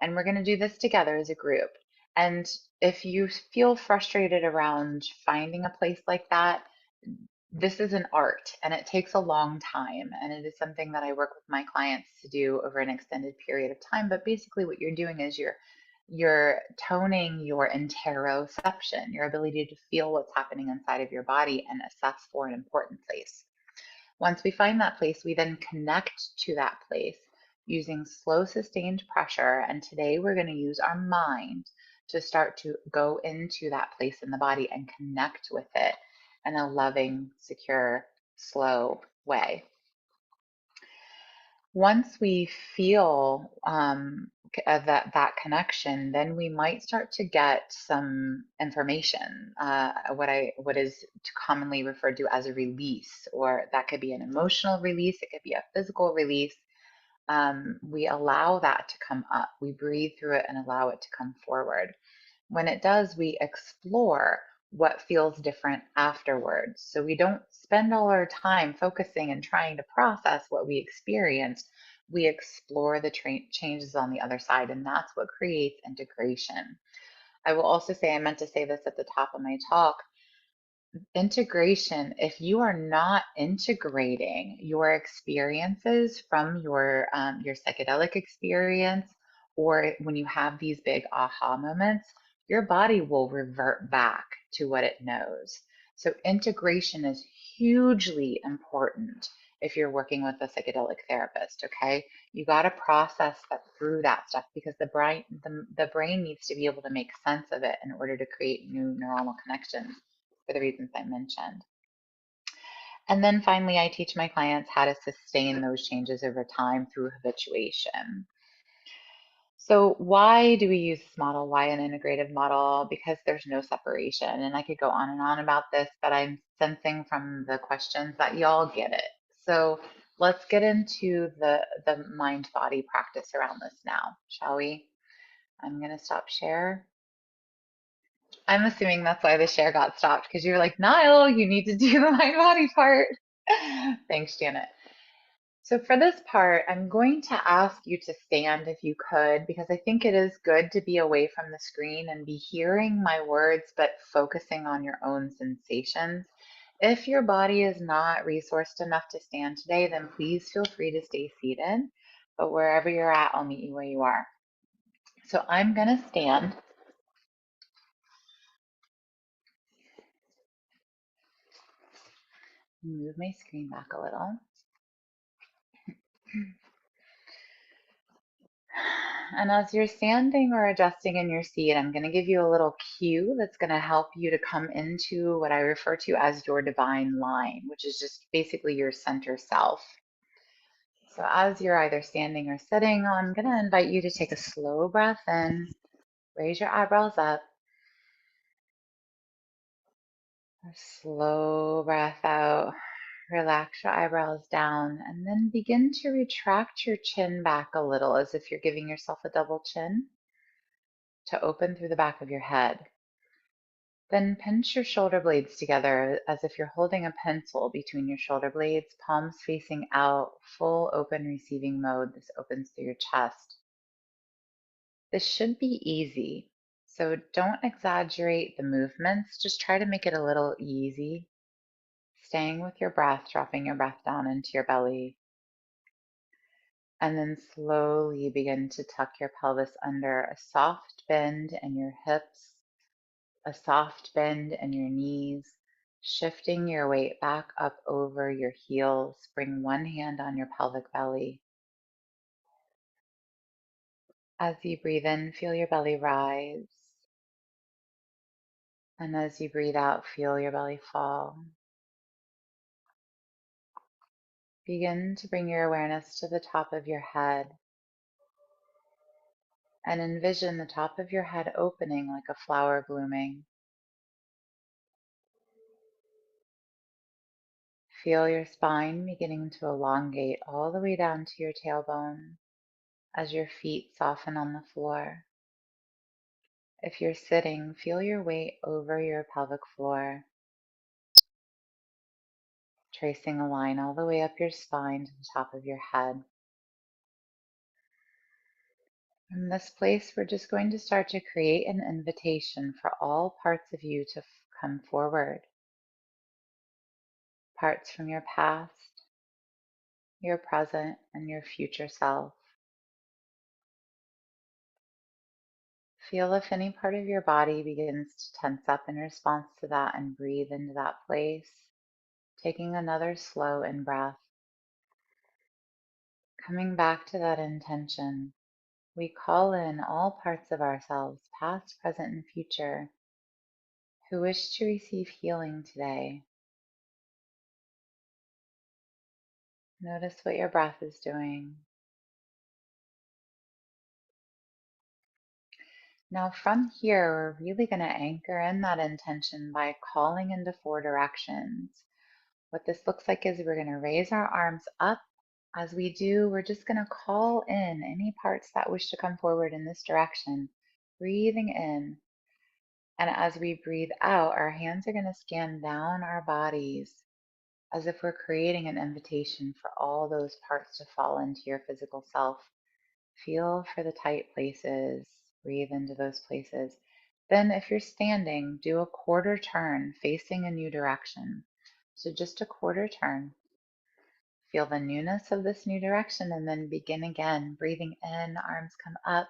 And we're going to do this together as a group. And if you feel frustrated around finding a place like that, this is an art and it takes a long time. And it is something that I work with my clients to do over an extended period of time. But basically what you're doing is you're toning your interoception, your ability to feel what's happening inside of your body and assess for an important place. Once we find that place, we then connect to that place using slow sustained pressure. And today we're going to use our mind to start to go into that place in the body and connect with it in a loving, secure, slow way. Once we feel that connection, then we might start to get some information, what is commonly referred to as a release, or that could be an emotional release, it could be a physical release. We allow that to come up. We breathe through it and allow it to come forward. When it does, we explore what feels different afterwards. So we don't spend all our time focusing and trying to process what we experienced. We explore the changes on the other side, and that's what creates integration. I will also say, I meant to say this at the top of my talk, integration, if you are not integrating your experiences from your psychedelic experience, or when you have these big aha moments, your body will revert back to what it knows. So integration is hugely important if you're working with a psychedelic therapist. Okay, you got to process that through that stuff because the brain needs to be able to make sense of it in order to create new neuronal connections for the reasons I mentioned. And then finally, I teach my clients how to sustain those changes over time through habituation. So why do we use this model? Why an integrative model? Because there's no separation. And I could go on and on about this, but I'm sensing from the questions that y'all get it. So let's get into the mind-body practice around this now, shall we? I'm going to stop share. I'm assuming that's why the share got stopped, because you're like, Nyle, you need to do the mind-body part. Thanks, Janet. So for this part, I'm going to ask you to stand if you could, because I think it is good to be away from the screen and be hearing my words, but focusing on your own sensations. If your body is not resourced enough to stand today, then please feel free to stay seated. But wherever you're at, I'll meet you where you are. So I'm going to stand. Move my screen back a little. And as you're standing or adjusting in your seat, I'm going to give you a little cue that's going to help you to come into what I refer to as your divine line, which is just basically your center self. So as you're either standing or sitting, I'm going to invite you to take a slow breath in, raise your eyebrows up, a slow breath out, relax your eyebrows down, and then begin to retract your chin back a little as if you're giving yourself a double chin to open through the back of your head. Then pinch your shoulder blades together as if you're holding a pencil between your shoulder blades, palms facing out, full open receiving mode. This opens through your chest. This should be easy, so don't exaggerate the movements. Just try to make it a little easy, staying with your breath, dropping your breath down into your belly. And then slowly begin to tuck your pelvis under, a soft bend in your hips, a soft bend in your knees, shifting your weight back up over your heels. Bring one hand on your pelvic belly. As you breathe in, feel your belly rise. And as you breathe out, feel your belly fall. Begin to bring your awareness to the top of your head and envision the top of your head opening like a flower blooming. Feel your spine beginning to elongate all the way down to your tailbone as your feet soften on the floor. If you're sitting, feel your weight over your pelvic floor, tracing a line all the way up your spine to the top of your head. From this place, we're just going to start to create an invitation for all parts of you to come forward. Parts from your past, your present, and your future self. Feel if any part of your body begins to tense up in response to that, and breathe into that place, taking another slow in breath. Coming back to that intention, we call in all parts of ourselves, past, present, and future, who wish to receive healing today. Notice what your breath is doing. Now from here, we're really going to anchor in that intention by calling into four directions. What this looks like is we're going to raise our arms up. As we do, we're just going to call in any parts that wish to come forward in this direction, breathing in. And as we breathe out, our hands are going to scan down our bodies as if we're creating an invitation for all those parts to fall into your physical self. Feel for the tight places, breathe into those places. Then if you're standing, do a quarter turn facing a new direction. So just a quarter turn. Feel the newness of this new direction and then begin again. Breathing in, arms come up.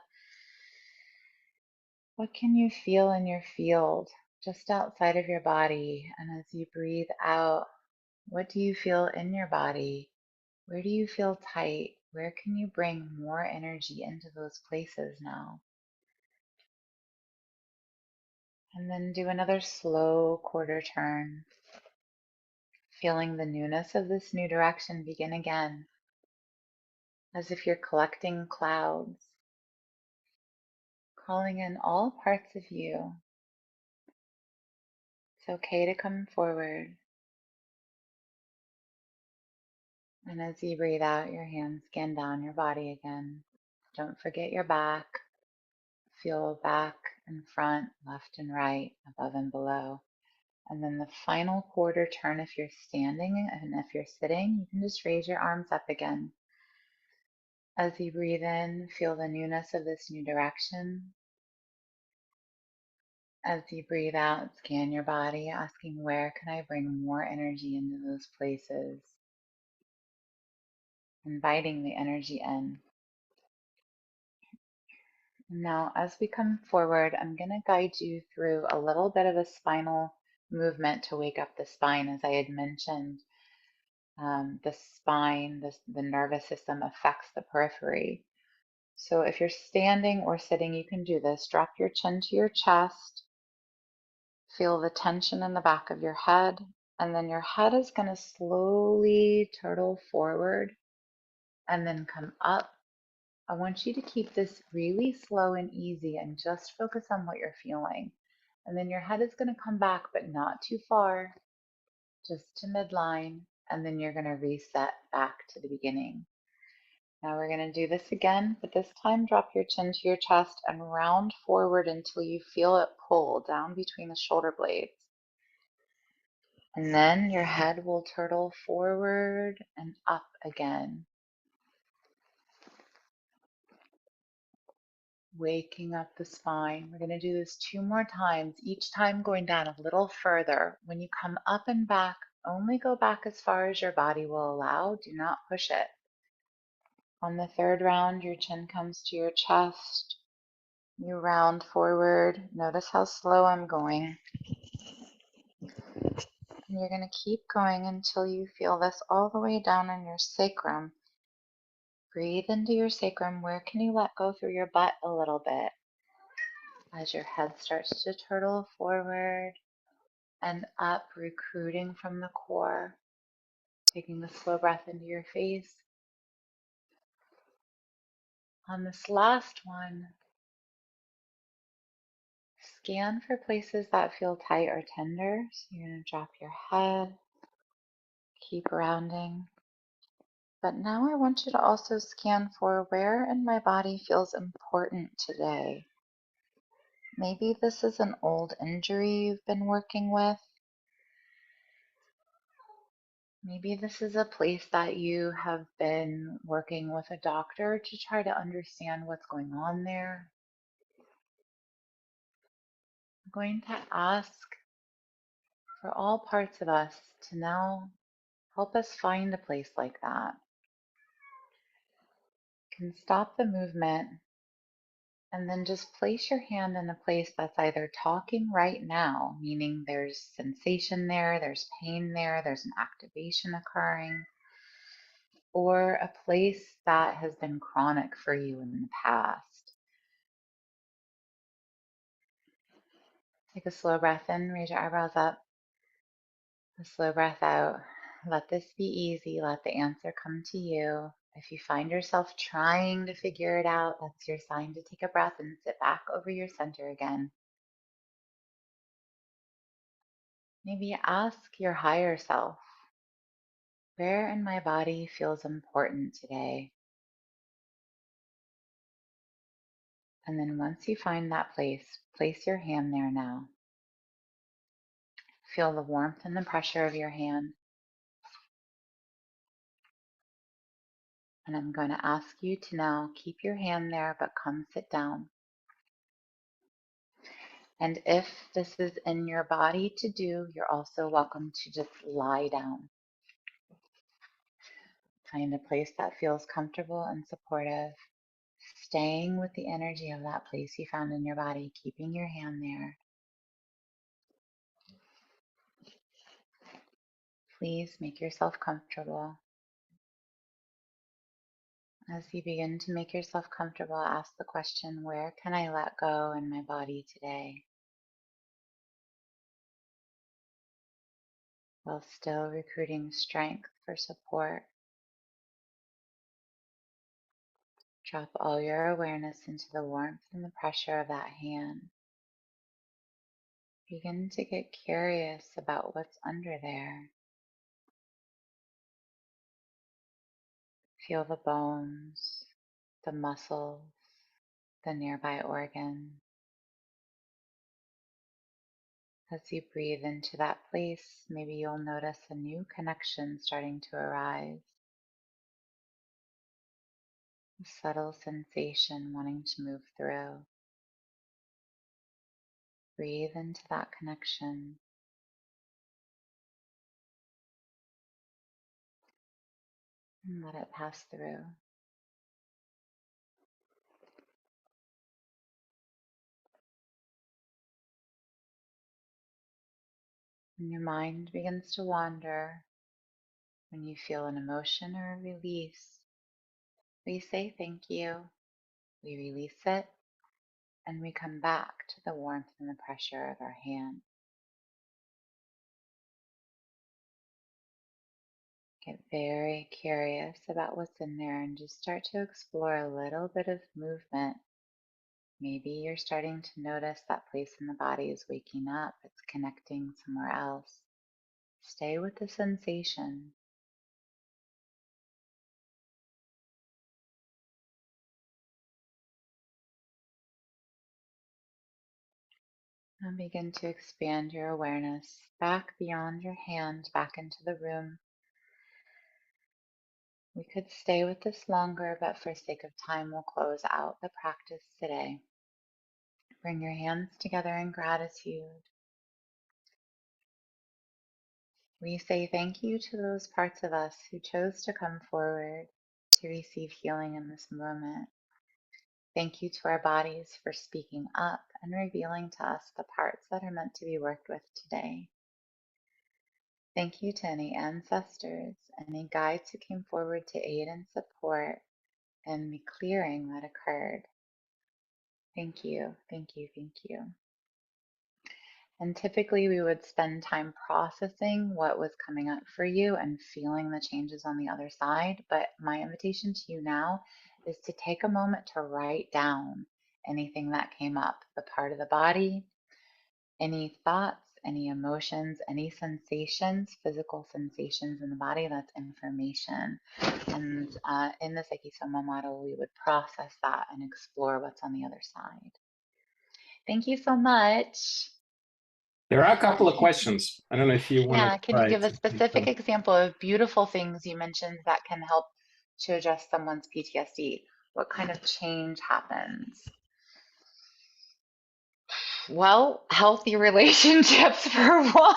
What can you feel in your field just outside of your body? And as you breathe out, what do you feel in your body? Where do you feel tight? Where can you bring more energy into those places now? And then do another slow quarter turn. Feeling the newness of this new direction begin again, as if you're collecting clouds, calling in all parts of you. It's okay to come forward. And as you breathe out, your hands scan down your body again. Don't forget your back. Feel back and front, left and right, above and below. And then the final quarter turn, if you're standing, and if you're sitting, you can just raise your arms up again. As you breathe in, feel the newness of this new direction. As you breathe out, scan your body, asking, where can I bring more energy into those places? Inviting the energy in. Now, as we come forward, I'm going to guide you through a little bit of a spinal movement to wake up the spine. As I had mentioned, the spine, the nervous system affects the periphery. So if you're standing or sitting, you can do this. Drop your chin to your chest. Feel the tension in the back of your head. And then your head is going to slowly turtle forward and then come up. I want you to keep this really slow and easy and just focus on what you're feeling. And then your head is going to come back, but not too far, just to midline. And then you're going to reset back to the beginning. Now we're going to do this again, but this time drop your chin to your chest and round forward until you feel it pull down between the shoulder blades. And then your head will turtle forward and up again. Waking up the spine. We're going to do this 2 more times, each time going down a little further. When you come up and back, only go back as far as your body will allow. Do not push it. On the 3rd round, your chin comes to your chest. You round forward. Notice how slow I'm going. And you're going to keep going until you feel this all the way down in your sacrum. Breathe into your sacrum. Where can you let go through your butt a little bit? As your head starts to turtle forward and up, recruiting from the core. Taking a slow breath into your face. On this last one, scan for places that feel tight or tender. So you're going to drop your head, keep rounding. But now I want you to also scan for where in my body feels important today. Maybe this is an old injury you've been working with. Maybe this is a place that you have been working with a doctor to try to understand what's going on there. I'm going to ask for all parts of us to now help us find a place like that. You can stop the movement and then just place your hand in a place that's either talking right now, meaning there's sensation there, there's pain there, there's an activation occurring, or a place that has been chronic for you in the past. Take a slow breath in, raise your eyebrows up. A slow breath out. Let this be easy. Let the answer come to you. If you find yourself trying to figure it out, that's your sign to take a breath and sit back over your center again. Maybe ask your higher self, where in my body feels important today? And then once you find that place, place your hand there now. Feel the warmth and the pressure of your hand. And I'm going to ask you to now keep your hand there, but come sit down. And if this is in your body to do, you're also welcome to just lie down. Find a place that feels comfortable and supportive, staying with the energy of that place you found in your body, keeping your hand there. Please make yourself comfortable. As you begin to make yourself comfortable, ask the question, where can I let go in my body today? while still recruiting strength for support. Drop all your awareness into the warmth and the pressure of that hand. Begin to get curious about what's under there. Feel the bones, the muscles, the nearby organ. As you breathe into that place, maybe you'll notice a new connection starting to arise. A subtle sensation wanting to move through. Breathe into that connection. And let it pass through. When your mind begins to wander, when you feel an emotion or a release, we say thank you, we release it, and we come back to the warmth and the pressure of our hand. Get very curious about what's in there and just start to explore a little bit of movement. Maybe you're starting to notice that place in the body is waking up, it's connecting somewhere else. Stay with the sensation. And begin to expand your awareness back beyond your hand, back into the room. We could stay with this longer, but for sake of time, we'll close out the practice today. Bring your hands together in gratitude. We say thank you to those parts of us who chose to come forward to receive healing in this moment. Thank you to our bodies for speaking up and revealing to us the parts that are meant to be worked with today. Thank you to any ancestors, any guides who came forward to aid and support in the clearing that occurred. Thank you, thank you, thank you. And typically we would spend time processing what was coming up for you and feeling the changes on the other side. But my invitation to you now is to take a moment to write down anything that came up, the part of the body, any thoughts, any emotions, any sensations, physical sensations in the body. That's information. And in the Psyche-Soma model, we would process that and explore what's on the other side. Thank you so much. There are a couple of questions. I don't know if you want Yeah, to can you try give a to take specific them. example of beautiful things you mentioned that can help to address someone's PTSD? What kind of change happens? Well, healthy relationships for one.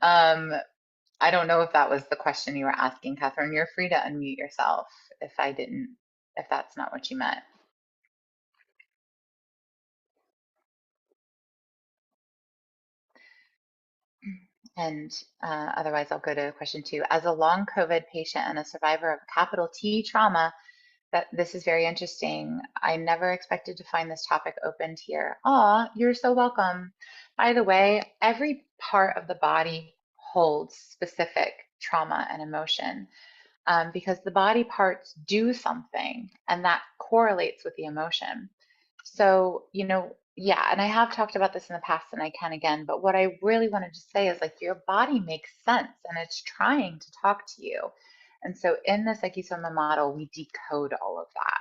I don't know if that was the question you were asking, Catherine. You're free to unmute yourself if that's not what you meant. And otherwise, I'll go to question 2. As a long COVID patient and a survivor of capital T trauma, this is very interesting. I never expected to find this topic opened here. Aw, you're so welcome. By the way, every part of the body holds specific trauma and emotion because the body parts do something and that correlates with the emotion. So, yeah, and I have talked about this in the past and I can again, but what I really wanted to say is like your body makes sense and it's trying to talk to you. And so in the Psyche-Soma model, we decode all of that.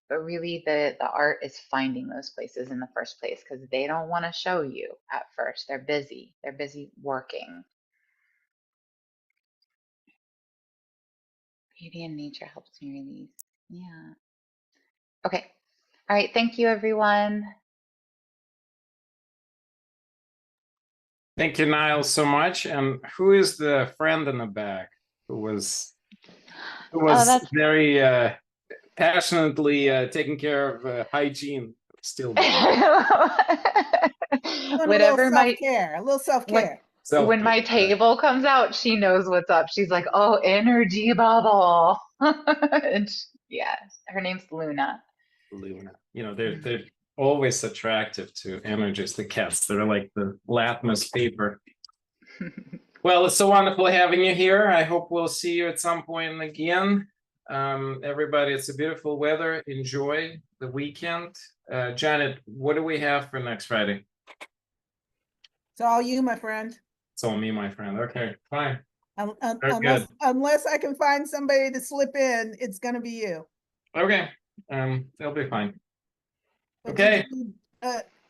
But really the art is finding those places in the first place because they don't want to show you at first. They're busy. They're busy working. Beauty in nature helps me release. Yeah. Okay. All right. Thank you, everyone. Thank you, Nyle, so much. And who is the friend in the back who was very passionately taking care of hygiene still? Whatever a little self-care. When my table comes out, she knows what's up. She's like, "Oh, energy bubble." And yeah, her name's Luna. Luna. They're always attractive to energies, the cats. They're like the Latmus paper. Well, it's so wonderful having you here. I hope we'll see you at some point again. Everybody, it's a beautiful weather. Enjoy the weekend. Janet, what do we have for next Friday? It's all you, my friend. It's all me, my friend. Okay, fine. Unless I can find somebody to slip in, it's going to be you. Okay, they'll be fine. But Okay.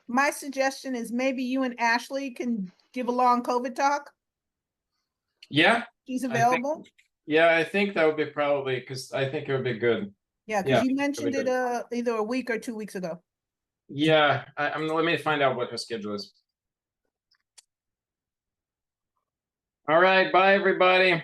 My suggestion is maybe you and Ashley can give a long COVID talk. Yeah. She's available. I think that would be probably, because I think it would be good. Yeah, because you mentioned it either a week or 2 weeks ago. Yeah, let me find out what her schedule is. All right, bye everybody.